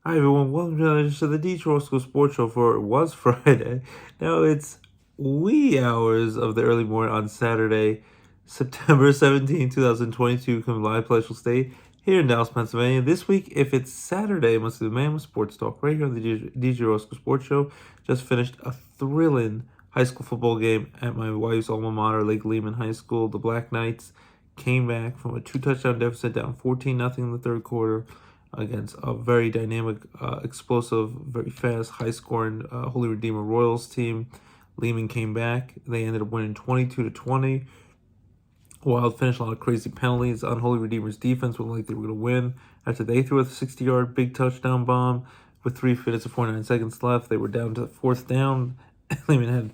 Hi everyone, welcome to the DJ Roscoe Sports Show for it was Friday. Now it's wee hours of the early morning on Saturday, September 17, 2022, coming live Palatial State here in Dallas, Pennsylvania. This week, if it's Saturday, it must be the man with sports talk right here on the DJ Roscoe Sports Show. Just finished a thrilling high school football game at my wife's alma mater, Lake Lehman High School. The Black Knights came back from a 2-touchdown deficit down 14-0 in the third quarter against a very dynamic, explosive, very fast, high-scoring Holy Redeemer Royals team. Lehman came back. They ended up winning 22-20. Wild finish, a lot of crazy penalties. Unholy Redeemer's defense looked like they were going to win after they threw a 60-yard big touchdown bomb with 3 minutes and 49 seconds left. They were down to the fourth down. Lehman had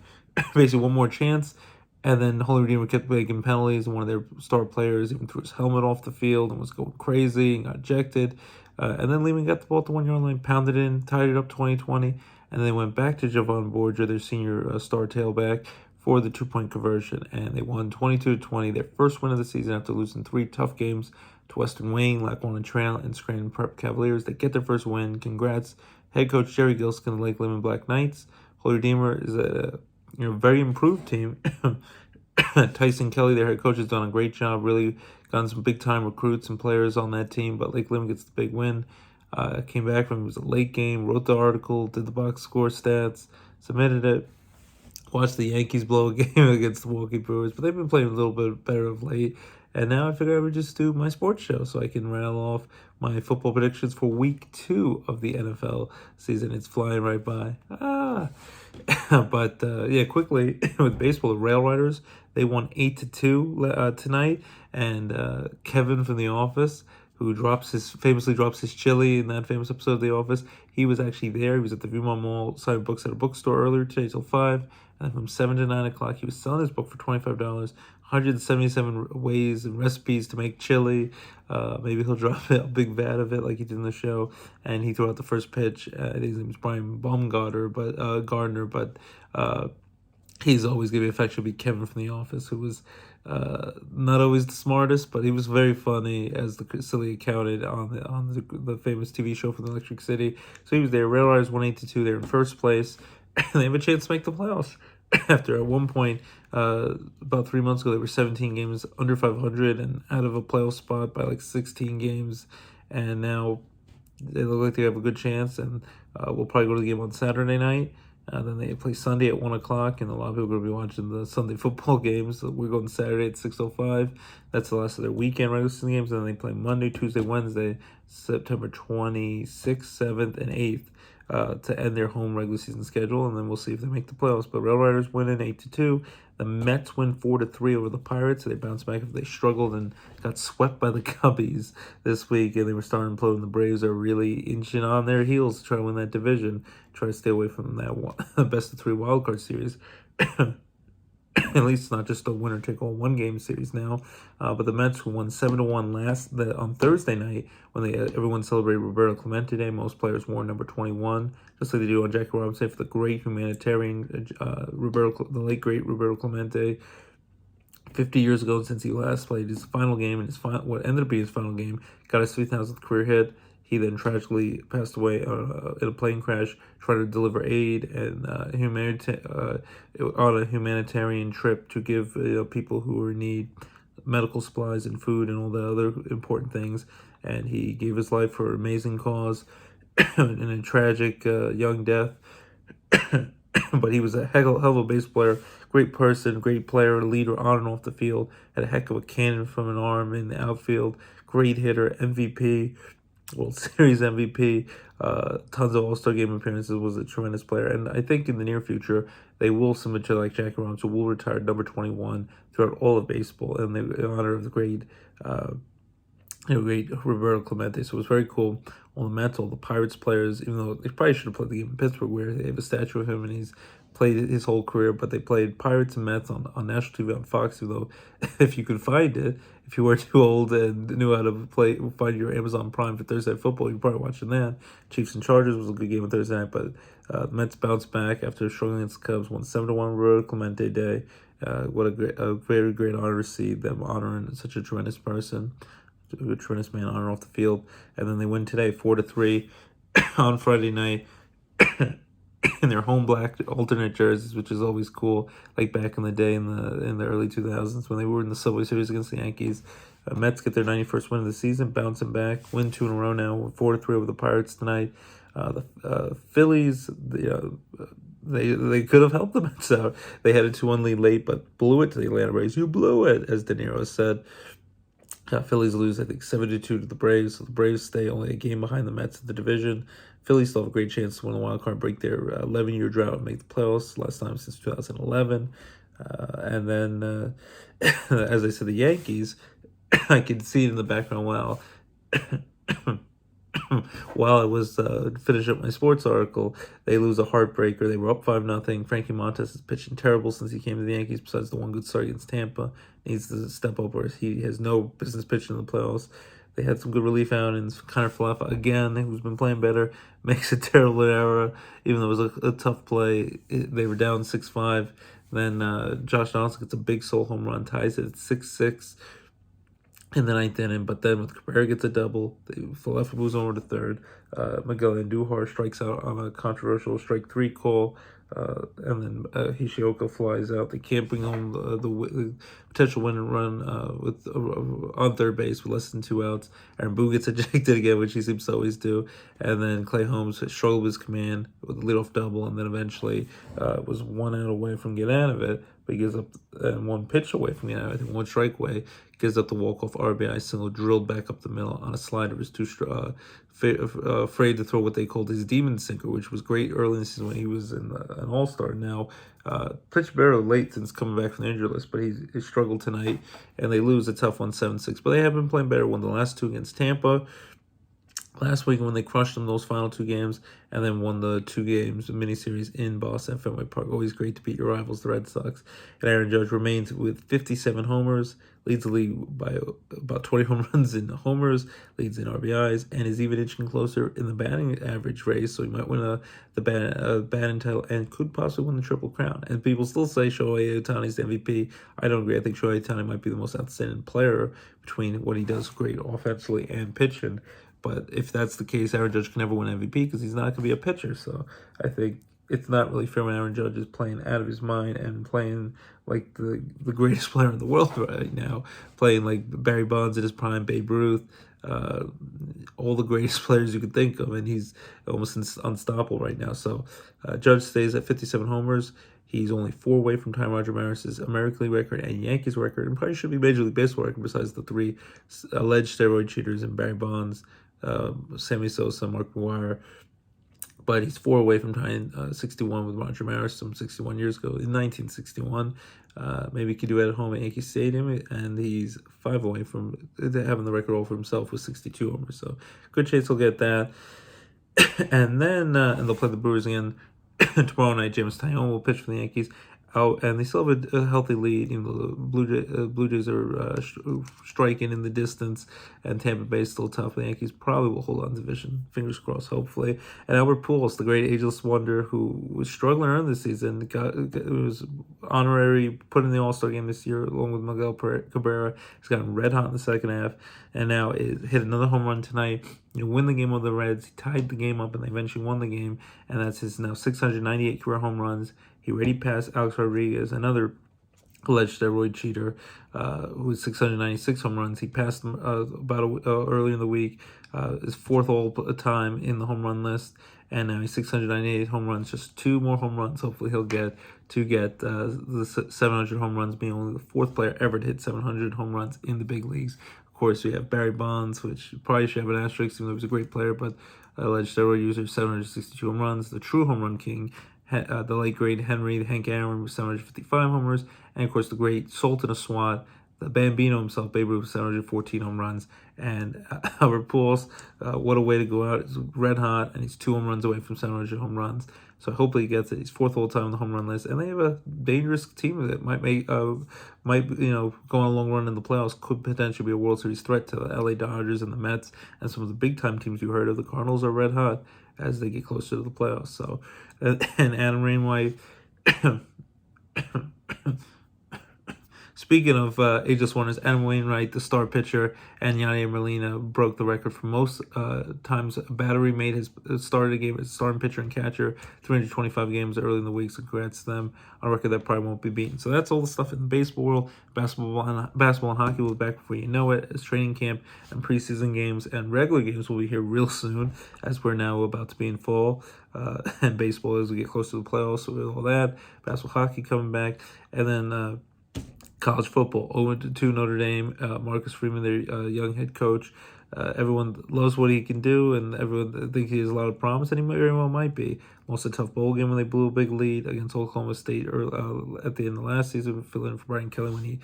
basically one more chance. And then Holy Redeemer kept making penalties, and one of their star players even threw his helmet off the field and was going crazy and got ejected. And then Lehman got the ball at the 1 yard line, pounded it in, tied it up 20-20, and they went back to Javon Borger, their senior star tailback, for the 2-point conversion, and they won 22-20, their first win of the season after losing 3 tough games to Western Wayne, Lackawanna Trail, and Scranton Prep Cavaliers. They get their first win. Congrats, head coach Jerry Gilskin of the Lake Lehman Black Knights. Holy Redeemer is a very improved team. Tyson Kelly, their head coach, has done a great job, really gotten some big-time recruits and players on that team, but Lake Lehman gets the big win. Came back from it was a late game, wrote the article, did the box score stats, submitted it, watched the Yankees blow a game against the Milwaukee Brewers, but they've been playing a little bit better of late. And now I figured I would just do my sports show so I can rattle off my football predictions for week 2 of the NFL season. It's flying right by. But yeah, quickly with baseball, the Rail Riders, they won 8-2 tonight. And Kevin from The Office, who famously drops his chili in that famous episode of The Office, he was actually there. He was at the Viewmont Mall signing books at a bookstore earlier today till 5. And from 7 to 9 o'clock, he was selling his book for $25. 177 ways and recipes to make chili. Maybe he'll drop a big vat of it like he did in the show. And he threw out the first pitch. His name is Brian Baumgartner, but he's always going to be affectionately Kevin from The Office, who was not always the smartest, but he was very funny as the silly accountant on the famous TV show from the Electric City. So he was there. Rail Riders 182. They're in first place. And they have a chance to make the playoffs. After at one point, about 3 months ago, they were 17 games under 500 and out of a playoff spot by like 16 games. And now they look like they have a good chance, and we'll probably go to the game on Saturday night. Then they play Sunday at 1 o'clock, and a lot of people are going to be watching the Sunday football games. So we're going Saturday at 6:05. That's the last of their weekend regular season games. And then they play Monday, Tuesday, Wednesday, September 26th, 7th, and 8th to end their home regular season schedule. And then we'll see if they make the playoffs. But Rail Riders win in 8-2. The Mets win 4-3 over the Pirates. So they bounced back after they struggled and got swept by the Cubbies this week. And they were starting to implode. The Braves are really inching on their heels to try to win that division. Try to stay away from that best of 3 wildcard series. At least it's not just a winner-take-all one-game series now. But the Mets won 7-1 on Thursday night when everyone celebrated Roberto Clemente Day. Most players wore number 21, just like they do on Jackie Robinson for the great humanitarian, the late great Roberto Clemente. 50 years ago since he last played his final game, and what ended up being his final game, got his 3,000th career hit. He then tragically passed away in a plane crash trying to deliver aid and on a humanitarian trip to give people who are in need medical supplies and food and all the other important things. And he gave his life for an amazing cause in a tragic young death. But he was a hell of a bass player, great person, great player, leader on and off the field, had a heck of a cannon from an arm in the outfield, great hitter, MVP, World Series MVP, tons of All-Star Game appearances, was a tremendous player. And I think in the near future, they will submit to like Jackie Robinson, who will retire number 21 throughout all of baseball in honor of the great Roberto Clemente. So it was very cool. On the Mets, all the Pirates players, even though they probably should have played the game in Pittsburgh where they have a statue of him and he's played his whole career, but they played Pirates and Mets on national TV on Fox, even though if you could find it, if you were too old and knew how to find your Amazon Prime for Thursday Night Football, you're probably watching that. Chiefs and Chargers was a good game on Thursday night, but the Mets bounced back after struggling against the Cubs, won 7-1 Roberto Clemente Day. What a very great honor to see them honoring such a tremendous person. A tremendous man on and off the field. And then they win today 4-3 on Friday night in their home black alternate jerseys, which is always cool. Like back in the day in the early 2000s when they were in the Subway Series against the Yankees. Mets get their 91st win of the season, bouncing back, win 2 in a row now, 4-3 over the Pirates tonight. The Phillies, they could have helped the Mets out. They had a 2-1 lead late, but blew it to the Atlanta Braves. You blew it, as De Niro said. Phillies lose, I think, 7-2 to the Braves. So the Braves stay only a game behind the Mets in the division. Phillies still have a great chance to win the wild card, break their 11-year drought, and make the playoffs. Last time since 2011. And then, as I said, the Yankees, I can see it in the background well. While I was finishing up my sports article, they lose a heartbreaker. They were up 5-0. Frankie Montas is pitching terrible since he came to the Yankees, besides the one good start against Tampa. Needs to step up where he has no business pitching in the playoffs. They had some good relief outings. Connor Falefa, again, who's been playing better, makes a terrible error, even though it was a tough play. They were down 6-5. Then Josh Donaldson gets a big solo home run, ties it at 6-6. In the ninth inning, but then with Cabrera gets a double, Falefa moves over to third. Miguel Andujar strikes out on a controversial strike 3 call, and then Hishioka flies out. They can't bring home the potential win and run on third base with less than 2 outs. Aaron Boone gets ejected again, which he seems to always do. And then Clay Holmes struggled with his command with a leadoff double, and then eventually was 1 out away from getting out of it. But he gives up 1 pitch away from getting out of it, I think 1 strike away. Gives up the walk-off RBI single, drilled back up the middle on a slider. Was too afraid to throw what they called his demon sinker, which was great early in the season when he was an all-star. Now, pitched better late since coming back from the injury list, but he struggled tonight, and they lose a tough one, 7-6. But they have been playing better. Won the last 2 against Tampa last week when they crushed them those final 2 games, and then won the 2 games, a mini-series in Boston at Fenway Park. Always great to beat your rivals, the Red Sox. And Aaron Judge remains with 57 homers, leads the league by about 20 home runs in homers, leads in RBIs, and is even inching closer in the batting average race. So he might win the batting title and could possibly win the Triple Crown. And people still say Shohei Ohtani's the MVP. I don't agree. I think Shohei Ohtani might be the most outstanding player between what he does great offensively and pitching. But if that's the case, Aaron Judge can never win MVP because he's not going to be a pitcher. So I think it's not really fair when Aaron Judge is playing out of his mind and playing like the greatest player in the world right now, playing like Barry Bonds at his prime, Babe Ruth, all the greatest players you could think of, and he's almost unstoppable right now. So Judge stays at 57 homers. He's only 4 away from tying Roger Maris's American League record and Yankees record, and probably should be Major League Baseball record besides the 3 alleged steroid cheaters in Barry Bonds, Sammy Sosa, Mark McGwire. But he's 4 away from tying 61 with Roger Maris some 61 years ago in 1961. Maybe he could do it at home at Yankee Stadium, and he's 5 away from having the record all for himself with 62 homers. So good chance he'll get that. And then and they'll play the Brewers again tomorrow night. James Tyone will pitch for the Yankees. And they still have a healthy lead. You know, the Blue Jays are striking in the distance, and Tampa Bay is still tough. The Yankees probably will hold on to the division. Fingers crossed, hopefully. And Albert Pujols, the great ageless wonder who was struggling early this season, was honorary put in the All-Star game this year along with Miguel Cabrera. He's gotten red hot in the second half, and now it hit another home run tonight. You win the game with the Reds. He tied the game up, and they eventually won the game. And that's his now 698 career home runs. He already passed Alex Rodriguez, another alleged steroid cheater, with 696 home runs. He passed him early in the week, his 4th all-time in the home run list, and now he's 698 home runs. Just 2 more home runs. Hopefully he'll get the 700 home runs, being only the 4th player ever to hit 700 home runs in the big leagues. Of course, we have Barry Bonds, which probably should have an asterisk, even though he was a great player, but alleged steroid user, 762 home runs. The true home run king, the late great Hank Aaron with 755 homers, and of course the great Sultan of SWAT, the Bambino himself, Babe Ruth, 714 home runs. And Albert Pujols, what a way to go out! He's red hot, and he's 2 home runs away from 700 home runs. So hopefully he gets it. He's 4th all time on the home run list, and they have a dangerous team that might go on a long run in the playoffs. Could potentially be a World Series threat to the LA Dodgers and the Mets and some of the big time teams you heard of. The Cardinals are red hot as they get closer to the playoffs. So, and Adam Wainwright Speaking of ageless wonders, Adam Wainwright, the star pitcher, and Yadier Molina broke the record for most times a battery made his started a game as starting pitcher and catcher, 325 games early in the week. So congrats to them on a record that probably won't be beaten. So that's all the stuff in the baseball world. Basketball and hockey will be back before you know it. As training camp and preseason games and regular games will be here real soon, as we're now about to be in fall. And baseball as we get closer to the playoffs, so with all that, basketball, hockey coming back, and then college football, 0-2 Notre Dame, Marcus Freeman, their young head coach. Everyone loves what he can do, and everyone thinks he has a lot of promise, and he very well might be. Lost a tough bowl game when they blew a big lead against Oklahoma State at the end of last season, filling in for Brian Kelly when he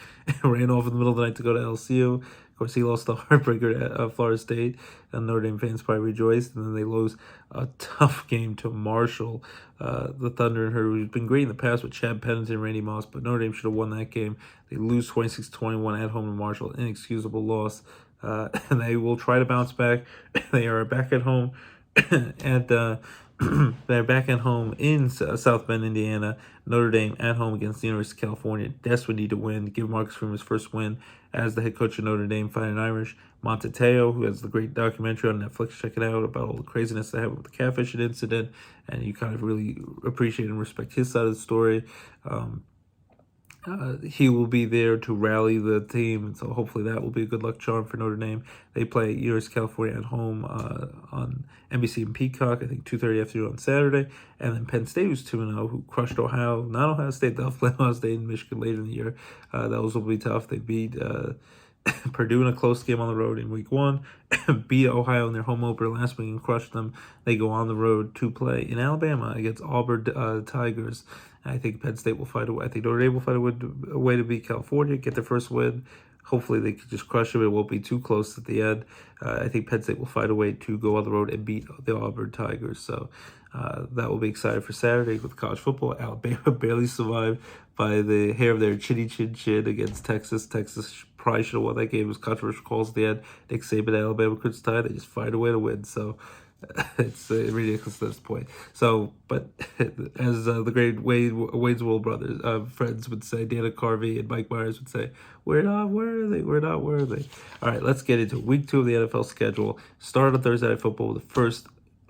ran off in the middle of the night to go to LSU. Of course, he lost the heartbreaker at Florida State, and Notre Dame fans probably rejoiced. And then they lose a tough game to Marshall, the Thunder, and her, who's been great in the past with Chad Pennington and Randy Moss, but Notre Dame should have won that game. They lose 26-21 at home to Marshall, inexcusable loss. And they will try to bounce back. They are back at home at they're back at home in South Bend, Indiana. Notre Dame at home against the University of California. Desperately need to win. Give Marcus Freeman his first win as the head coach of Notre Dame, Fighting Irish. Monteteo, who has the great documentary on Netflix, check it out, about all the craziness that happened with the catfishing incident, and you kind of really appreciate and respect his side of the story. He will be there to rally the team, and so hopefully that will be a good luck charm for Notre Dame. They play University of California at home on NBC and Peacock, I think 2:30 afternoon on Saturday, and then Penn State, who's 2-0, who crushed Ohio, not Ohio State, they'll play Ohio State and Michigan later in the year. Those will be tough. They beat Purdue in a close game on the road in week 1, beat Ohio in their home opener last week and crushed them. They go on the road to play in Alabama against Auburn Tigers. I think Penn State will find a way. I think Notre Dame will find a way to beat California, get their first win. Hopefully they can just crush them. It won't be too close at the end. I think Penn State will find a way to go on the road and beat the Auburn Tigers. So that will be exciting for Saturday with college football. Alabama barely survived by the hair of their chinny chin against Texas. Texas probably should have won that game. It was controversial calls at the end. Nick Saban and Alabama couldn't tie. They just find a way to win. So it's ridiculous at this point. So, but as the great Wayne's World brothers, friends would say, Dana Carvey and Mike Myers would say, we're not worthy, we're not worthy. All right, let's get into week 2 of the NFL schedule. Start on Thursday Night Football with the first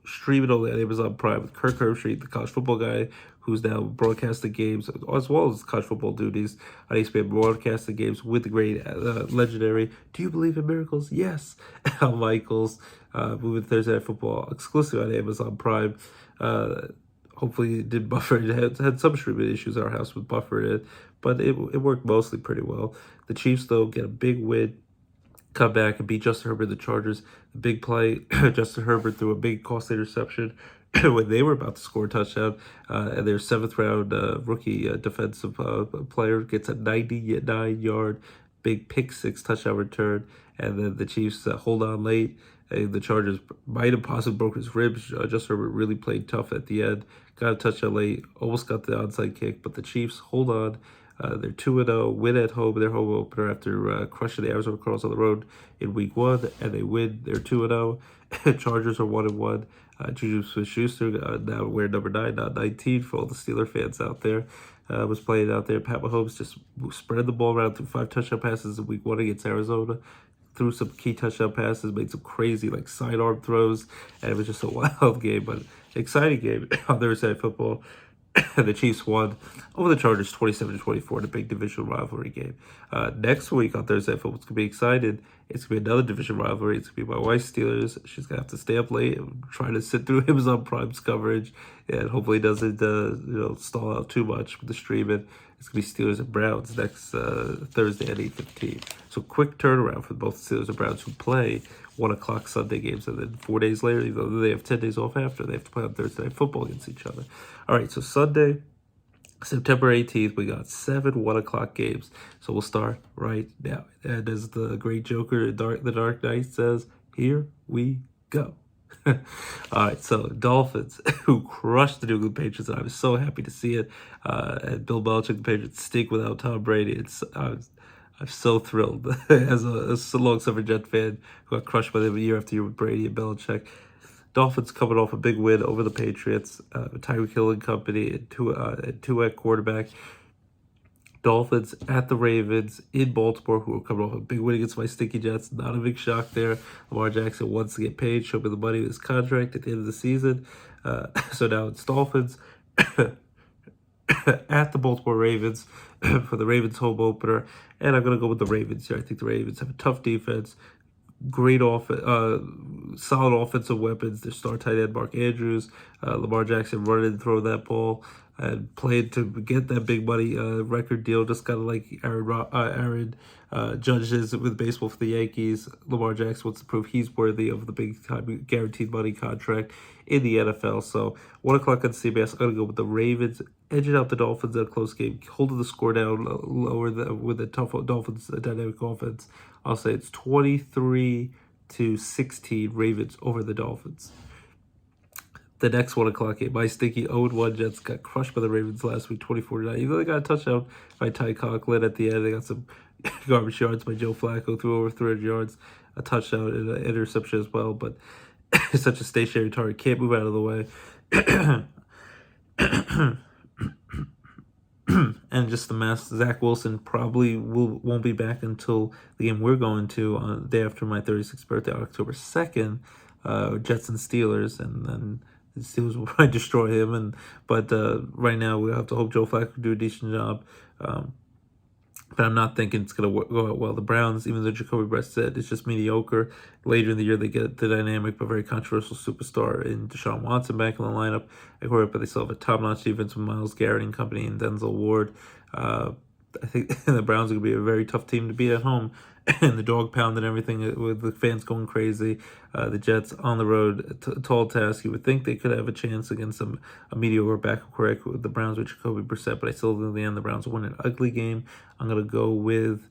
stream it on Amazon Prime with Kirk Herbstreit, the college football guy, who's now broadcasting games as well as college football duties on HBO, broadcasting games with the great, legendary, do you believe in miracles? Yes, Al Michaels, moving Thursday Night Football exclusively on Amazon Prime. Hopefully it did buffer. It had some streaming issues at our house with buffering it, but it worked mostly pretty well. The Chiefs, though, get a big win, come back and beat Justin Herbert, the Chargers. The big play, Justin Herbert threw a big costly interception when they were about to score a touchdown, and their 7th-round rookie defensive player gets a 99-yard big pick-6 touchdown return, and then the Chiefs hold on late. The Chargers might have possibly broke his ribs. Justin Herbert really played tough at the end, got a touchdown late, almost got the onside kick, but the Chiefs hold on. They're 2-0, win at home, their home opener after crushing the Arizona Cardinals on the road in week 1, and they win. They're 2-0. Chargers are 1-1. Juju Smith-Schuster, now wearing number 9, not 19, for all the Steeler fans out there, was playing out there. Pat Mahomes just spread the ball around, through 5 touchdown passes in week 1 against Arizona, threw some key touchdown passes, made some crazy sidearm throws, and it was just a wild game, but exciting game on Thursday Night Football. The Chiefs won over the Chargers 27-24 in a big divisional rivalry game. Next week on Thursday Night Football, it's going to be excited. It's going to be another division rivalry. It's going to be my wife's Steelers. She's going to have to stay up late and try to sit through Amazon Prime's coverage, and hopefully it doesn't stall out too much with the streaming. It's going to be Steelers and Browns next Thursday at 8:15. So quick turnaround for both Steelers and Browns, who play 1 o'clock Sunday games, and then 4 days later, even though they have 10 days off after, they have to play on Thursday Night Football against each other. All right, so Sunday, September 18th, we got 7 1 o'clock games. So we'll start right now. And as the great Joker in The Dark Knight says, here we go. All right, so Dolphins, who crushed the New England Patriots, and I was so happy to see it. And Bill Belichick, the Patriots, stink without Tom Brady. I'm so thrilled as a long-suffering Jet fan who got crushed by them year after year with Brady and Belichick. Dolphins coming off a big win over the Patriots, Tyreek Hill and company, and Tua at quarterback. Dolphins at the Ravens in Baltimore, who are coming off a big win against my stinky Jets. Not a big shock there. Lamar Jackson wants to get paid, show me the money of his contract at the end of the season. So now it's Dolphins at the Baltimore Ravens for the Ravens home opener. And I'm going to go with the Ravens here. I think the Ravens have a tough defense, great solid offensive weapons. Their star tight end Mark Andrews, Lamar Jackson running and throwing that ball, and played to get that big money record deal, just kind of like Aaron Judge is with baseball for the Yankees. Lamar Jackson wants to prove he's worthy of the big time guaranteed money contract in the NFL. So 1 o'clock on CBS. I'm gonna go with the Ravens, edging out the Dolphins in a close game, holding the score down lower with a tough Dolphins dynamic offense. I'll say it's 23-16 Ravens over the Dolphins. The next 1 o'clock game, my stinky 0-1 Jets got crushed by the Ravens last week, 24-9. Even though they got a touchdown by Ty Conklin at the end, they got some garbage yards by Joe Flacco, threw over 300 yards, a touchdown and an interception as well. But it's such a stationary target, can't move out of the way. And just the mess. Zach Wilson probably won't be back until the game we're going to on the day after my 36th birthday, October 2nd, Jets and Steelers, and then the Steelers will probably destroy him. But right now we have to hope Joe Flacco can do a decent job. But I'm not thinking it's going to go out well. The Browns, even though Jacoby Brett said it's just mediocre, later in the year they get the dynamic but very controversial superstar in Deshaun Watson back in the lineup. But they still have a top-notch defense with Myles Garrett and company and Denzel Ward. I think the Browns are going to be a very tough team to beat at home. And the dog pound and everything with the fans going crazy. The Jets on the road, tall task. You would think they could have a chance against a mediocre backup correct with the Browns with Jacoby Brissett, but I still think in the end the Browns will win an ugly game. I'm gonna go with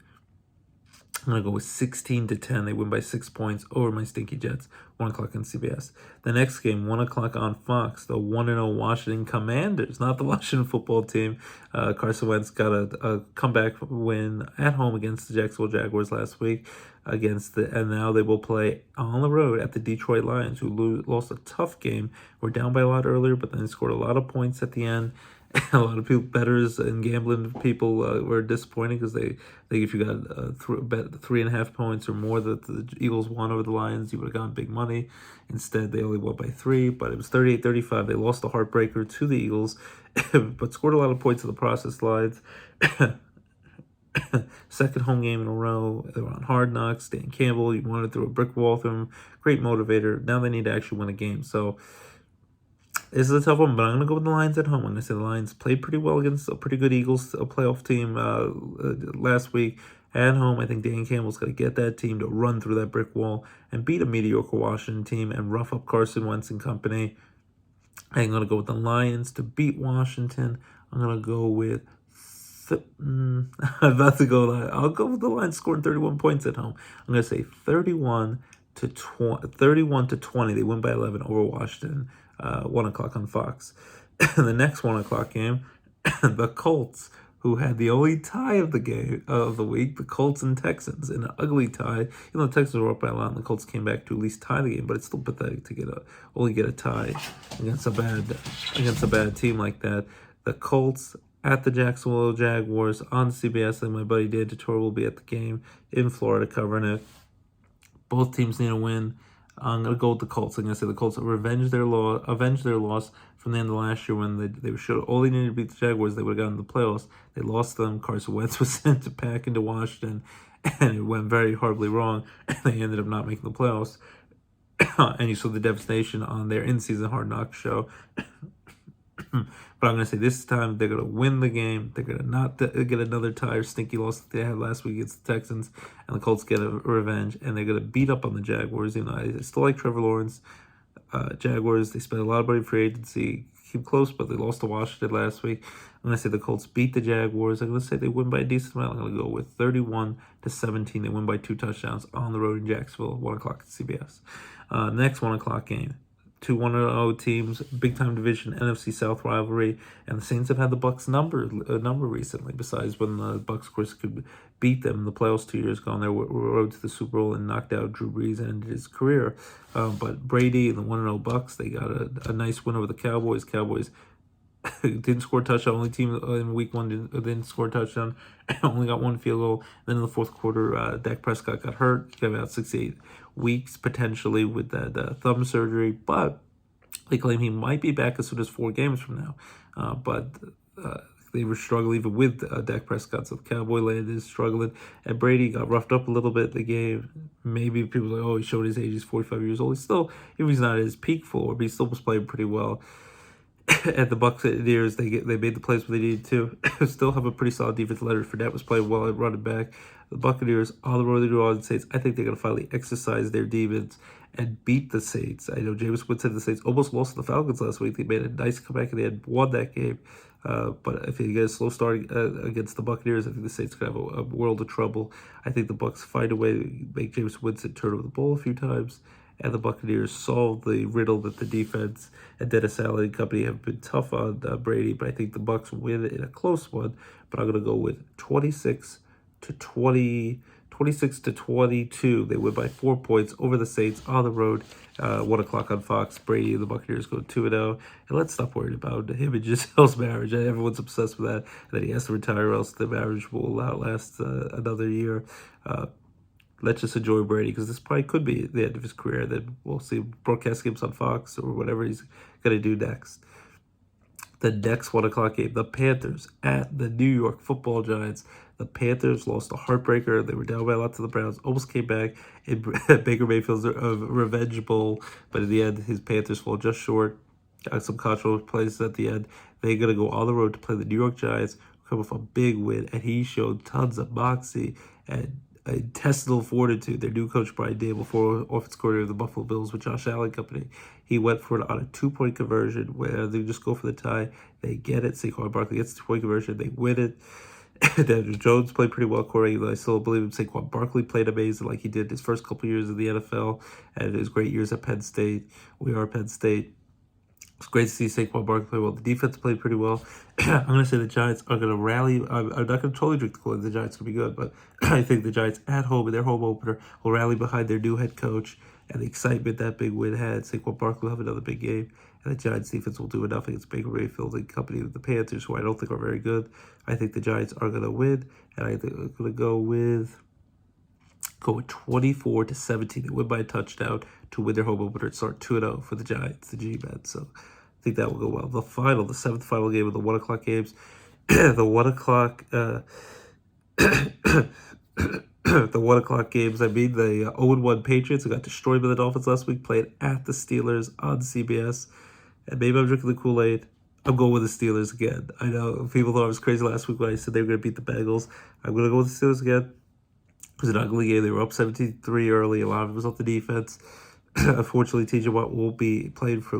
16-10. They win by 6 points over my stinky Jets. 1 o'clock on CBS. The next game, 1 o'clock on Fox. The 1-0 Washington Commanders, not the Washington football team. Carson Wentz got a comeback win at home against the Jacksonville Jaguars last week. And now they will play on the road at the Detroit Lions, who lost a tough game. Were down by a lot earlier, but then scored a lot of points at the end. A lot of people, bettors and gambling people, were disappointed because they think if you got bet 3.5 points or more that the Eagles won over the Lions, you would have gotten big money. Instead, they only won by 3, but it was 38-35. They lost a heartbreaker to the Eagles, but scored a lot of points in the process. Lions. Second home game in a row. They were on Hard Knocks. Dan Campbell, you wanted to throw a brick wall through him. Great motivator. Now they need to actually win a game. So this is a tough one, but I'm going to go with the Lions at home. I'm going to say the Lions played pretty well against a pretty good Eagles playoff team last week. At home, I think Dan Campbell's going to get that team to run through that brick wall and beat a mediocre Washington team and rough up Carson Wentz and company. I'm going to go with the Lions to beat Washington. I'm going to go with I'm about to go. I'll go with the Lions scoring 31 points at home. I'm going to say 31-20. They win by 11 over Washington. 1 o'clock on Fox. The next 1 o'clock game, the Colts, who had the only tie of the week, the Colts and Texans, in an ugly tie. Even though the Texans were up by a lot, and the Colts came back to at least tie the game, but it's still pathetic to only get a tie against a bad team like that. The Colts at the Jacksonville Jaguars on CBS, and my buddy Dan Tortora will be at the game in Florida covering it. Both teams need a win. I'm going to go with the Colts. I'm going to say the Colts avenge their loss from the end of last year when they should all they needed to beat the Jaguars. They would have gotten the playoffs. They lost them. Carson Wentz was sent back into Washington, and it went very horribly wrong. And they ended up not making the playoffs. And you saw the devastation on their in-season Hard Knocks show. But I'm going to say this time they're going to win the game. They're going to not get another tie or stinky loss that they had last week against the Texans. And the Colts get a revenge. And they're going to beat up on the Jaguars. I still like Trevor Lawrence. Jaguars, they spent a lot of money for agency. Keep close, but they lost to Washington last week. I'm going to say the Colts beat the Jaguars. I'm going to say they win by a decent amount. I'm going to go with 31-17. They win by 2 touchdowns on the road in Jacksonville. 1 o'clock at CBS. Next 1 o'clock game. 2 1-0 teams, big time division, NFC South rivalry, and the Saints have had the Bucs number recently. Besides when the Bucs, of course, could beat them in the playoffs 2 years ago on their road to the Super Bowl and knocked out Drew Brees and ended his career. But Brady and the 1-0 Bucs, they got a nice win over the Cowboys. Cowboys didn't score a touchdown. Only team in week one didn't score a touchdown. Only got one field goal. Then in the fourth quarter, Dak Prescott got hurt. He got out 6 to 8 weeks potentially with that thumb surgery, but they claim he might be back as soon as 4 games from now. But they were struggling even with Dak Prescott, so the Cowboy land is struggling. And Brady got roughed up a little bit in the game. Maybe people are like, oh, he showed his age, he's 45 years old. He's still, if he's not at his peak form, he still was playing pretty well. At the Buccaneers, they made the plays where they needed to. Still have a pretty solid defense. Leonard Fournette was playing well at running back. The Buccaneers, on the road to New Orleans Saints, I think they're going to finally exercise their demons and beat the Saints. I know Jameis Winston, the Saints almost lost to the Falcons last week. They made a nice comeback and they had won that game. But if they get a slow start against the Buccaneers, I think the Saints could have a world of trouble. I think the Bucs find a way to make Jameis Winston turn over the ball a few times, and the Buccaneers solve the riddle that the defense and Dennis Allen and company have been tough on Brady. But I think the Bucs win in a close one. But I'm going to go with 26 to 22. They win by 4 points over the Saints on the road. 1 o'clock on Fox. Brady and the Buccaneers go 2-0. And let's stop worrying about him and Gisele's marriage. Everyone's obsessed with that. And then he has to retire, or else the marriage will outlast another year. Let's just enjoy Brady, because this probably could be the end of his career. Then we'll see broadcast games on Fox or whatever he's going to do next. The next 1 o'clock game, the Panthers at the New York Football Giants. The Panthers lost a heartbreaker. They were down by a lot to the Browns. Almost came back in Baker Mayfield's revenge bowl, but in the end, his Panthers fall just short. Got some controversial plays at the end. They're going to go on the road to play the New York Giants, come off a big win, and he showed tons of moxie and intestinal fortitude. Their new coach, Brian Dable, former offensive coordinator of the Buffalo Bills with Josh Allen company, he went for it on a 2-point conversion where they just go for the tie. They get it. Saquon Barkley gets the 2-point conversion. They win it. Daniel Jones played pretty well, Corey. I still believe him. Saquon Barkley played amazing like he did his first couple years in the NFL and his great years at Penn State. We are Penn State. It's great to see Saquon Barkley play well. The defense played pretty well. I'm going to say the Giants are going to rally. I'm not going to totally drink the Kool-Aid. The Giants can be good, but I think the Giants at home in their home opener will rally behind their new head coach and the excitement that big win had. Saquon Barkley will have another big game, and the Giants defense will do enough against Baker Mayfield and company with the Panthers, who I don't think are very good. I think the Giants are going to win, and I think I'm going to go with 24 to 17. They win by a touchdown to win their home opener and start 2-0 for the Giants, the G-Men. So I think that will go well. The seventh final game of the 1 o'clock games. The 1 o'clock the 1 o'clock games. I mean, the 0-1 Patriots who got destroyed by the Dolphins last week played at the Steelers on CBS. And maybe I'm drinking the Kool-Aid. I'm going with the Steelers again. I know people thought I was crazy last week when I said they were going to beat the Bengals. I'm going to go with the Steelers again. It was an ugly game. They were up 17-3 early. A lot of it was off the defense. Unfortunately, TJ Watt won't be playing for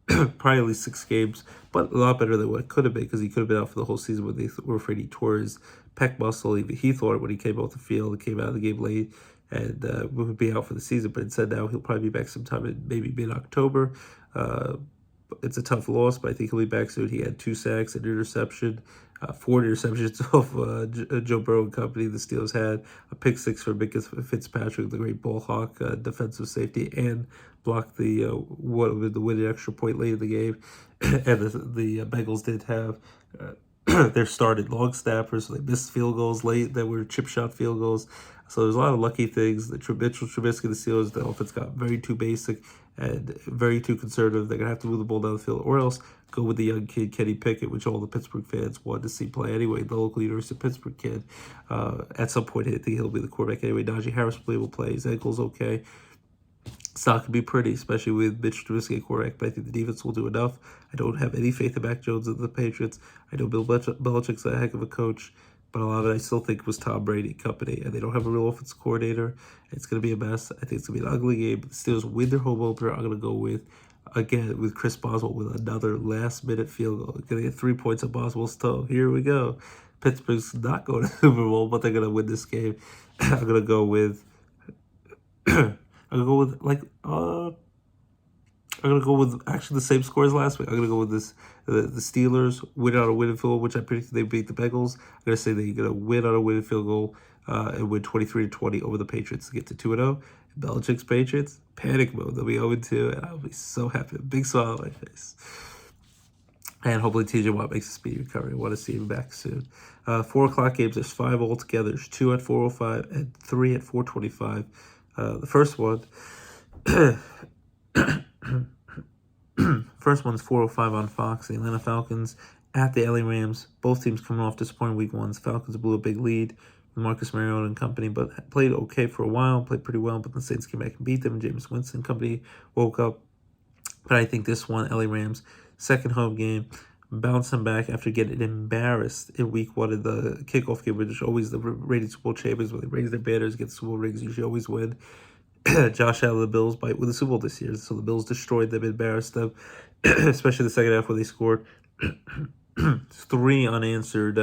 probably at least 6 games, but a lot better than what it could have been, because he could have been out for the whole season when they were afraid he tore his pec muscle. He thought it when he came off the field. He came out of the game late and would be out for the season, but instead now he'll probably be back sometime in maybe mid-October. It's a tough loss, but I think he'll be back soon. He had 2 sacks, an interception, 4 interceptions off Joe Burrow and company. The Steelers had a pick 6 for Minka Fitzpatrick, the great ball hawk defensive safety, and blocked the winning extra point late in the game. And the Bengals did have their started long snappers, so they missed field goals late that were chip shot field goals. So there's a lot of lucky things. The Mitchell Trubisky, the Steelers, the offense got very too basic and very too conservative. They're going to have to move the ball down the field, or else go with the young kid, Kenny Pickett, which all the Pittsburgh fans wanted to see play anyway, the local University of Pittsburgh kid. At some point, I think he'll be the quarterback anyway. Najee Harris will play. His ankle's okay. It's not going to be pretty, especially with Mitch Trubisky at quarterback, but I think the defense will do enough. I don't have any faith in Mac Jones and the Patriots. I know Bill Belichick's a heck of a coach, but a lot of it I still think was Tom Brady company, and they don't have a real offensive coordinator. It's going to be a mess. I think it's going to be an ugly game. The Steelers win their home opener. I'm going to go with Chris Boswell with another last-minute field goal. Going to get 3 points at Boswell's toe. Here we go. Pittsburgh's not going to the Super Bowl, but they're going to win this game. I'm going to go with... I'm gonna go with actually the same score as last week. I'm gonna go with the Steelers win on a winning field goal, which I predicted they beat the Bengals. I'm gonna say they're gonna win on a winning field goal and win 23-20 over the Patriots to get to 2-0. Belichick's Patriots, panic mode. They'll be 0-2, and I'll be so happy. A big smile on my face. And hopefully TJ Watt makes a speedy recovery. I want to see him back soon. 4 o'clock games, there's 5 altogether. There's 2 at 4:05 and 3 at 4:25. The first one, first one's 4:05 on Fox. The Atlanta Falcons at the LA Rams. Both teams coming off disappointing week ones. Falcons blew a big lead with Marcus Mariota and company, but played okay for a while, played pretty well, but the Saints came back and beat them, and Jameis Winston and company woke up. But I think this one, LA Rams, second home game, bouncing back after getting embarrassed in week one of the kickoff game, which is always the rated Super Bowl champions, where they raise their banners, get Super Bowl rings, usually always win. Josh Allen, the Bills, with the Super Bowl this year. So the Bills destroyed them, embarrassed them, especially the second half where they scored 3 unanswered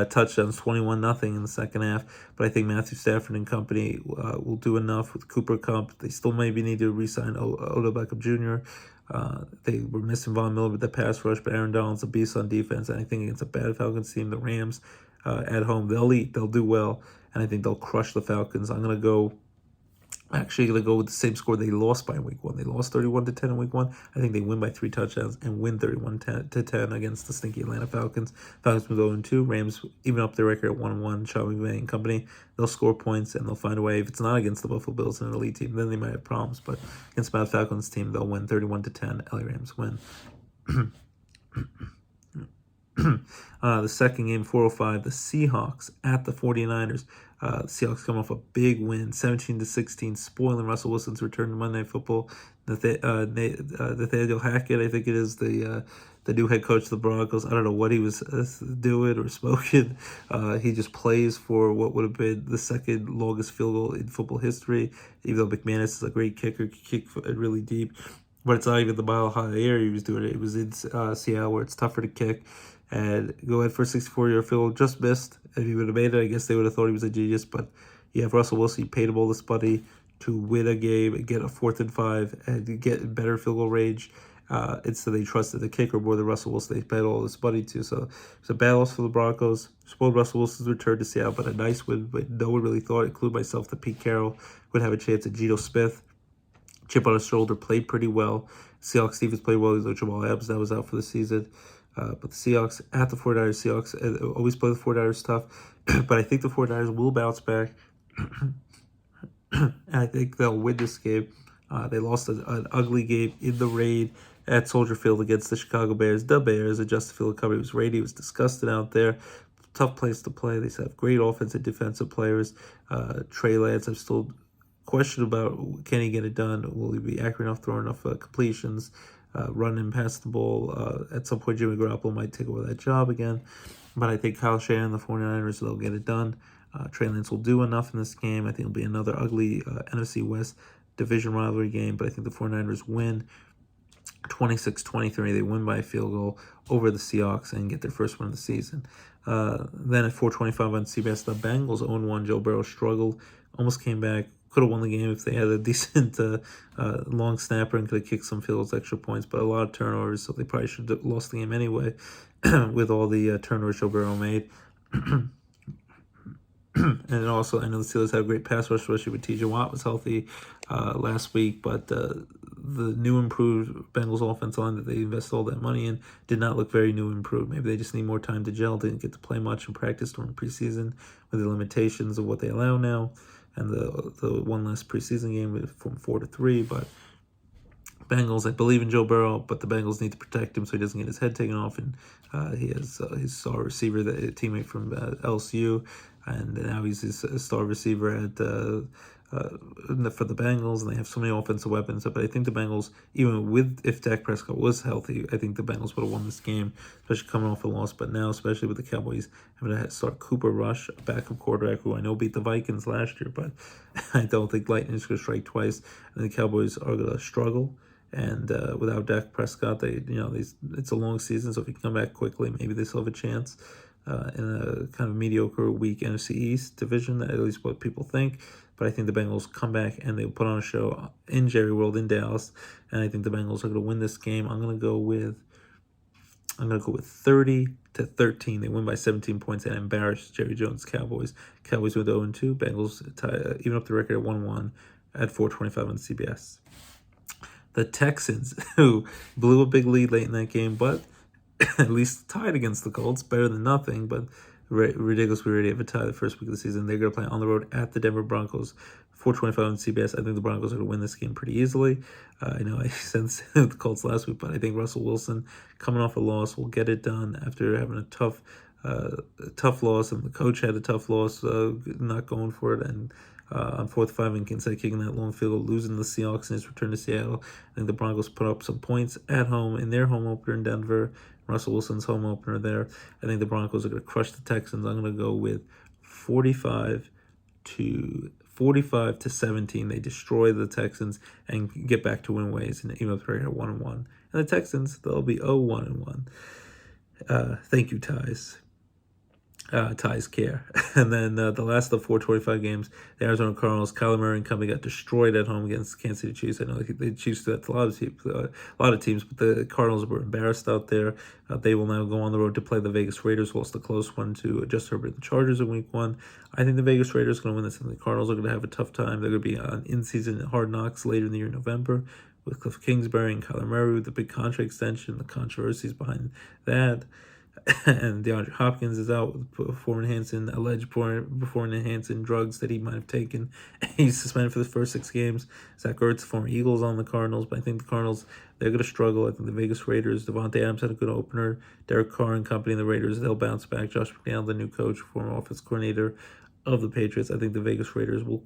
touchdowns, 21-0 in the second half. But I think Matthew Stafford and company will do enough with Cooper Kupp. They still maybe need to re-sign Odell Beckham Jr. They were missing Von Miller with the pass rush, but Aaron Donald's a beast on defense. And I think against a bad Falcons team, the Rams at home, they'll do well, and I think they'll crush the Falcons. I'm actually going to go with the same score they lost by in week one. They lost 31-10 in week one. I think they win by 3 touchdowns and win 31-10 against the stinky Atlanta Falcons. Falcons move 0-2. Rams even up their record at 1-1. Sean McVay and company, they'll score points and they'll find a way. If it's not against the Buffalo Bills and an elite team, then they might have problems. But against the Falcons team, they'll win 31-10. LA Rams win. The second game, 4:05, the Seahawks at the 49ers. The Seahawks come off a big win, 17-16, spoiling Russell Wilson's return to Monday Night Football. Nathaniel Hackett, I think it is, the new head coach of the Broncos. I don't know what he was doing or smoking. He just plays for what would have been the second longest field goal in football history, even though McManus is a great kicker, can kick it really deep. But it's not even the mile-high area he was doing it. It was in Seattle, where it's tougher to kick. And go ahead for a 64-yard field goal. Just missed. If he would have made it, I guess they would have thought he was a genius. But you have Russell Wilson. You paid him all this money to win a game and get a 4th and 5 and get better field goal range. Instead, they trusted the kicker more than Russell Wilson. They paid all this money to. So it's a bad loss for the Broncos. Spoiled Russell Wilson's return to Seattle, but a nice win. But no one really thought, including myself, that Pete Carroll would have a chance at Geno Smith. Chip on his shoulder, played pretty well. Seahawks defense played well. Though Jamal Adams, that was out for the season. But the Seahawks at the 49ers, Seahawks always play the 49ers tough. But I think the 49ers will bounce back. And I think they'll win this game. They lost an ugly game in the rain at Soldier Field against the Chicago Bears. The Bears adjusted field coverage. It was rainy. It was disgusting out there. Tough place to play. They have great offensive and defensive players. Trey Lance, I'm still question about, can he get it done? Will he be accurate enough, throwing enough completions, run and pass the ball? At some point, Jimmy Garoppolo might take over that job again. But I think Kyle Shanahan and the 49ers, they'll get it done. Trey Lance will do enough in this game. I think it'll be another ugly NFC West division rivalry game. But I think the 49ers win 26-23. They win by a field goal over the Seahawks and get their first win of the season. Then at 4:25 on CBS, the Bengals 0-1. Joe Burrow struggled, almost came back. Could have won the game if they had a decent long snapper and could have kicked some field goals, extra points, but a lot of turnovers, so they probably should have lost the game anyway with all the turnovers Joe Burrow made. And also, I know the Steelers have a great pass rush, especially with TJ Watt was healthy last week, but the new improved Bengals offense line that they invested all that money in did not look very new improved. Maybe they just need more time to gel. Didn't get to play much in practice during preseason with the limitations of what they allow now. And the one last preseason game from 4-3, but Bengals, I believe in Joe Burrow, but the Bengals need to protect him so he doesn't get his head taken off. And he has his star receiver, a teammate from LSU, and now he's his star receiver at for the Bengals, and they have so many offensive weapons. But I think the Bengals, even if Dak Prescott was healthy, I think the Bengals would have won this game, especially coming off a loss. But now, especially with the Cowboys having to start Cooper Rush, a backup quarterback who I know beat the Vikings last year, but I don't think lightning's going to strike twice. And the Cowboys are going to struggle. And without Dak Prescott, it's a long season, so if he can come back quickly, maybe they still have a chance in a kind of mediocre, weak NFC East division, at least what people think. But I think the Bengals come back and they'll put on a show in Jerry World in Dallas, and I think the Bengals are going to win this game. I'm going to go with 30-13. They win by 17 points and embarrass Jerry Jones' Cowboys. Cowboys with 0-2. Bengals even up the record at 1-1 at 4:25 on CBS. The Texans, who blew a big lead late in that game, but at least tied against the Colts, better than nothing, but ridiculous. We already have a tie the first week of the season. They're going to play on the road at the Denver Broncos, 4:25 on CBS. I think the Broncos are going to win this game pretty easily. I know I said the Colts last week, but I think Russell Wilson, coming off a loss, will get it done after having a tough loss, and the coach had a tough loss, not going for it, and on 4th 5 and instead of kicking that long field goal, losing the Seahawks in his return to Seattle. I think the Broncos put up some points at home in their home opener in Denver. Russell Wilson's home opener there. I think the Broncos are going to crush the Texans. I'm going to go with 45 to 17. They destroy the Texans and get back to win ways, and even if they're at 1-1. And the Texans, they'll be 0-1-1. Thank you, Ties. Ties care. And then the last of the 4:25 games, the Arizona Cardinals, Kyler Murray and company got destroyed at home against Kansas City Chiefs. I know the Chiefs do that to a lot of teams, but the Cardinals were embarrassed out there. They will now go on the road to play the Vegas Raiders, who lost a close one to Justin Herbert and the Chargers in Week 1. I think the Vegas Raiders are going to win this, and the Cardinals are going to have a tough time. They're going to be on in-season Hard Knocks later in the year in November with Cliff Kingsbury and Kyler Murray with the big contract extension, the controversies behind that. And DeAndre Hopkins is out with alleged performance-enhancing drugs that he might have taken. He's suspended for the first 6 games. Zach Ertz, former Eagles, on the Cardinals, but I think the Cardinals, they're going to struggle. I think the Vegas Raiders, Devontae Adams had a good opener. Derek Carr and company, the Raiders, they'll bounce back. Josh McDaniels, the new coach, former offense coordinator of the Patriots. I think the Vegas Raiders will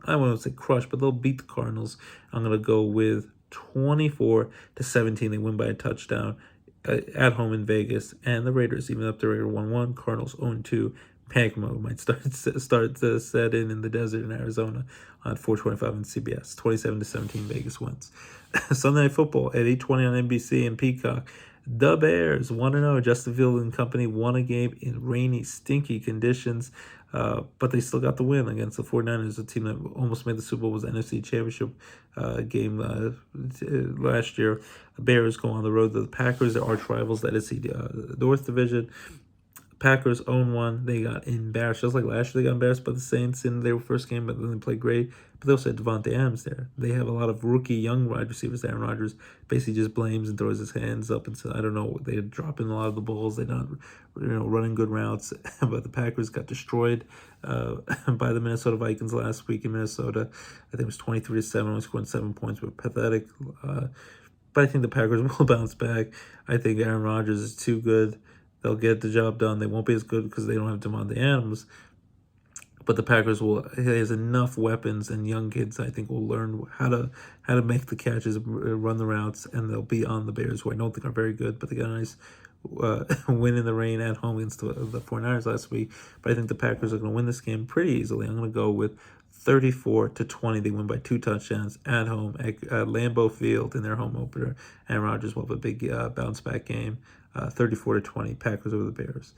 I won't say crush, but they'll beat the Cardinals. I'm going to go with 24 to 17. They win by a touchdown at home in Vegas, and the Raiders, even up to Raider 1-1, Cardinals 0-2. Panic mode might start to set in the desert in Arizona on 4:25 on CBS. 27 to 17, Vegas wins. Sunday Night Football at 8:20 on NBC and Peacock. The Bears 1-0. Justin Fields and company won a game in rainy, stinky conditions, but they still got the win against the 49ers, a team that almost made the Super Bowl. Was the NFC Championship game last year. The Bears go on the road to the Packers, their arch rivals, that is the North Division. Packers 0-1. They got embarrassed. Just like last year, they got embarrassed by the Saints in their first game, but then they played great. But they also had Devontae Adams there. They have a lot of rookie, young wide receivers. Aaron Rodgers basically just blames and throws his hands up and says, I don't know. They're dropping a lot of the balls. They're not, running good routes. But the Packers got destroyed by the Minnesota Vikings last week in Minnesota. I think it was 23-7. Only scored 7 points. But pathetic. But I think the Packers will bounce back. I think Aaron Rodgers is too good. They'll get the job done. They won't be as good because they don't have Devontae Adams. But the Packers has enough weapons, and young kids, I think, will learn how to make the catches, run the routes, and they'll be on the Bears, who I don't think are very good, but they got a nice win in the rain at home against the 49ers last week. But I think the Packers are going to win this game pretty easily. I'm going to go with 34 to 20. They win by 2 touchdowns at home at Lambeau Field in their home opener. And Rodgers will have a big bounce back game. 34 to 20. Packers over the Bears.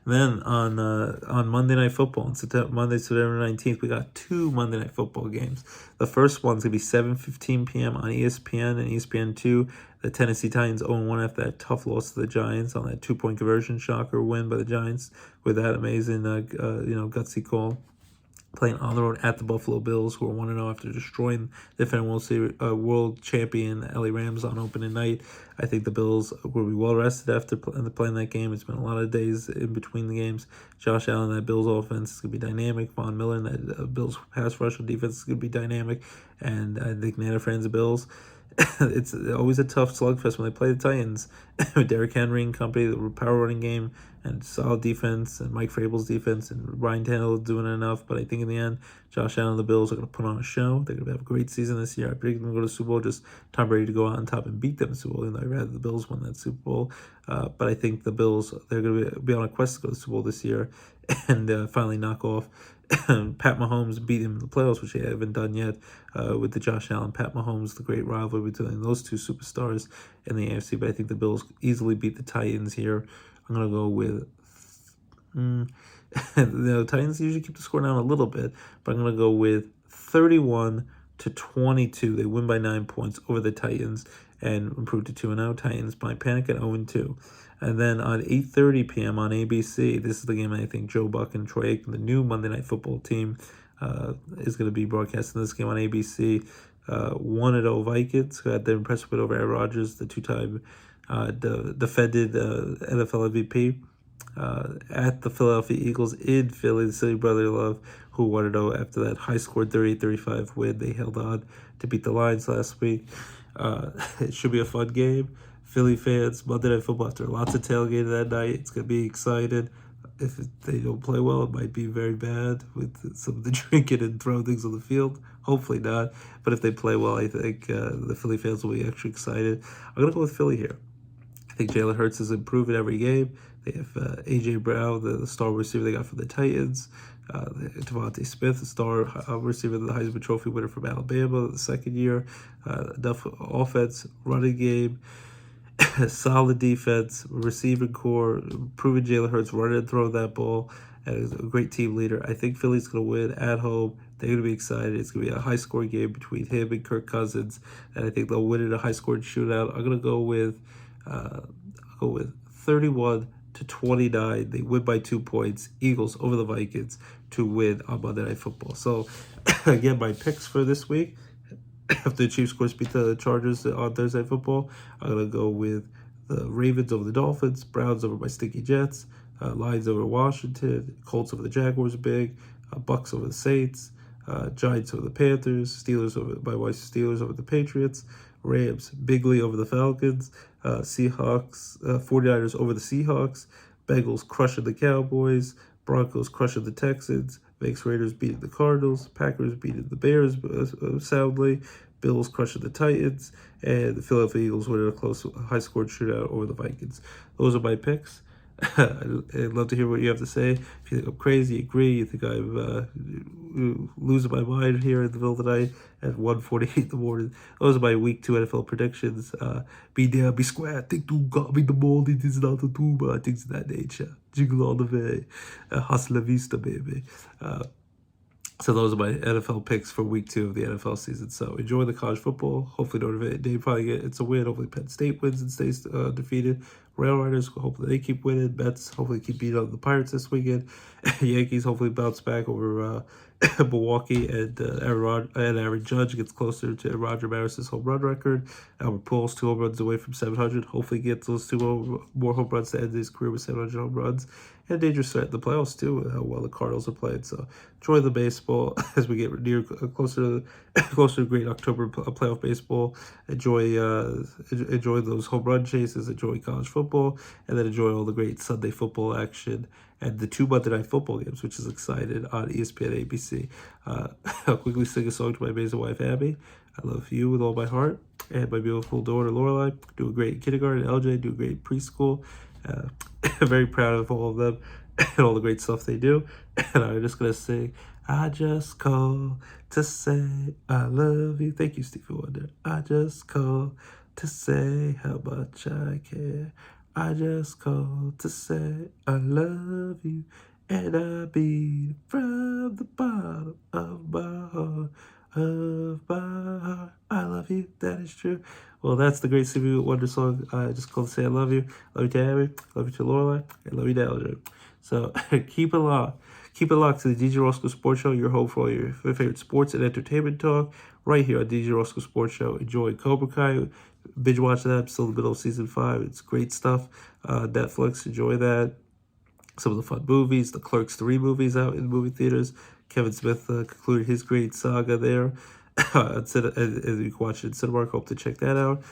Then on Monday Night Football, Monday, September 19th, we got 2 Monday Night Football games. The first one's going to be 7:15 p.m. on ESPN and ESPN2. The Tennessee Titans 0-1 after that tough loss to the Giants on that 2-point conversion shocker win by the Giants with that amazing, gutsy call. Playing on the road at the Buffalo Bills, who are 1-0 after destroying the defending world champion LA Rams on opening night. I think the Bills will be well rested after playing that game. It's been a lot of days in between the games. Josh Allen, that Bills offense is going to be dynamic. Von Miller, and that Bills pass rush defense is going to be dynamic. And I think Nana fans of Bills, it's always a tough slugfest when they play the Titans. Derrick Henry and company, the power running game, and solid defense, and Mike Vrabel's defense, and Ryan Tannehill doing enough. But I think in the end, Josh Allen and the Bills are going to put on a show. They're going to have a great season this year. I predict them to go to the Super Bowl. Just Tom Brady to go out on top and beat them in the Super Bowl. Even though I'd rather the Bills win that Super Bowl. But I think the Bills, they're going to be on a quest to go to the Super Bowl this year and finally knock off Pat Mahomes, beat him in the playoffs, which they haven't done yet, with the Josh Allen, Pat Mahomes, the great rivalry between those two superstars in the AFC. But I think the Bills easily beat the Titans here. I'm going to go with... the Titans usually keep the score down a little bit, but I'm going to go with 31 to 22. They win by 9 points over the Titans and improve to 2-0. Titans might panic at 0-2. And then on 8:30 p.m. on ABC, this is the game I think Joe Buck and Troy Aikman, the new Monday Night Football team, is going to be broadcasting this game on ABC. 1-0 Vikings got their impressive win over Aaron Rodgers, the two-time defended NFL MVP. At the Philadelphia Eagles in Philly, the City Brother Love, who wanted to know after that high-score 38-35 win. They held on to beat the Lions last week. It should be a fun game. Philly fans, Monday Night Football, after lots of tailgating that night, it's going to be excited. If they don't play well, it might be very bad with some of the drinking and throwing things on the field. Hopefully not. But if they play well, I think the Philly fans will be extra excited. I'm going to go with Philly here. I think Jalen Hurts is improving every game. They have A.J. Brown, the star receiver they got from the Titans. Devontae Smith, the star receiver, the Heisman Trophy winner from Alabama, the second year. Enough offense, running game, solid defense, receiving core, proven Jalen Hurts running and throwing that ball, and a great team leader. I think Philly's going to win at home. They're going to be excited. It's going to be a high-scoring game between him and Kirk Cousins, and I think they'll win in a high-scoring shootout. I'm going to go with 31-29. They win by 2 points. Eagles over the Vikings to win on Monday Night Football. So, again, my picks for this week. If the Chiefs, of course, beat the Chargers on Thursday Night Football, I'm going to go with the Ravens over the Dolphins, Browns over my Stinky Jets, Lions over Washington, Colts over the Jaguars big, Bucks over the Saints, Giants over the Panthers, Steelers over the Patriots, Rams bigly over the Falcons, Seahawks, 49ers over the Seahawks, Bengals crushing the Cowboys, Broncos crushing the Texans, Vegas Raiders beating the Cardinals, Packers beating the Bears soundly, Bills crushing the Titans, and the Philadelphia Eagles winning a close, high-scored shootout over the Vikings. Those are my picks. I'd love to hear what you have to say. If you think I'm crazy, agree, you think I'm losing my mind here in the middle of the night at 1:48 in the morning. Those are my Week 2 NFL predictions. Be there, be square, think to got me the mold, it is not a tuba, things of that nature. Jingle all the way. Hasta la vista, baby. So those are my NFL picks for Week 2 of the NFL season. So enjoy the college football. Hopefully Notre Dame it's a win. Hopefully Penn State wins and stays defeated. Rail Riders, hopefully they keep winning. Mets, hopefully keep beating up the Pirates this weekend. Yankees, hopefully bounce back over Milwaukee, and Aaron Judge gets closer to Roger Maris's home run record. Albert Pujols 2 home runs away from 700. Hopefully gets those 2 more home runs to end his career with 700 home runs. And dangerous threat in the playoffs too, how well the Cardinals are playing. So enjoy the baseball as we get closer to great October playoff baseball. Enjoy those home run chases. Enjoy college football, and then enjoy all the great Sunday football action and the 2 Monday Night Football games, which is excited on ESPN and ABC. I'll quickly sing a song to my amazing wife Abby. I love you with all my heart, and my beautiful daughter Lorelai. Do a great in kindergarten. LJ do a great preschool. Very proud of all of them and all the great stuff they do. And I'm just going to sing, I just call to say I love you. Thank you, Stevie Wonder. I just call to say how much I care. I just call to say I love you. And I mean from the bottom of my heart. I love you, that is true. Well, that's the great Stevie Wonder song. I just called to say I love you. Love you to Abby, love you to Lorelai, and love you to LJ. So keep it locked. Keep it locked to the DJ Roscoe Sports Show, your home for all your favorite sports and entertainment talk, right here on DJ Roscoe Sports Show. Enjoy Cobra Kai. Binge watch that. Still in the middle of season 5. It's great stuff. Netflix, enjoy that. Some of the fun movies. The Clerks 3 movies out in movie theaters. Kevin Smith concluded his great saga there. And you can watch it in Cinemark. Hope to check that out.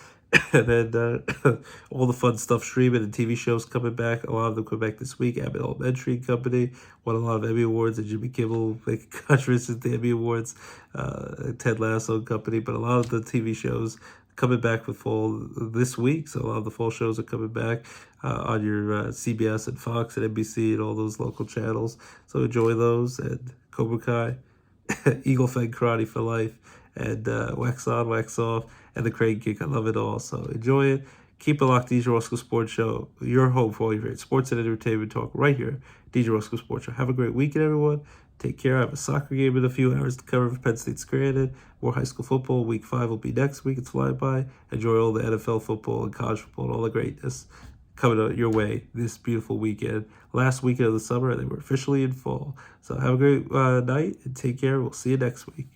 And then all the fun stuff streaming and TV shows coming back. A lot of them come back this week. Abbott Elementary Company won a lot of Emmy Awards, and Jimmy Kimmel making contributions to the Emmy Awards. Ted Lasso Company, but a lot of the TV shows coming back with fall this week. So a lot of the fall shows are coming back on your CBS and Fox and NBC and all those local channels. So enjoy those, and Cobra Kai, Eagle Fang Karate for life, and Wax On, Wax Off, and the Crane Kick. I love it all. So enjoy it. Keep it locked, DJ Roscoe Sports Show. Your home for all your great sports and entertainment talk right here, DJ Roscoe Sports Show. Have a great weekend, everyone. Take care. I have a soccer game in a few hours to cover for Penn State Scranton. More high school football. Week 5 will be next week. It's flying by. Enjoy all the NFL football and college football and all the greatness coming your way this beautiful weekend. Last weekend of the summer, and then we're officially in fall. So have a great night and take care. We'll see you next week.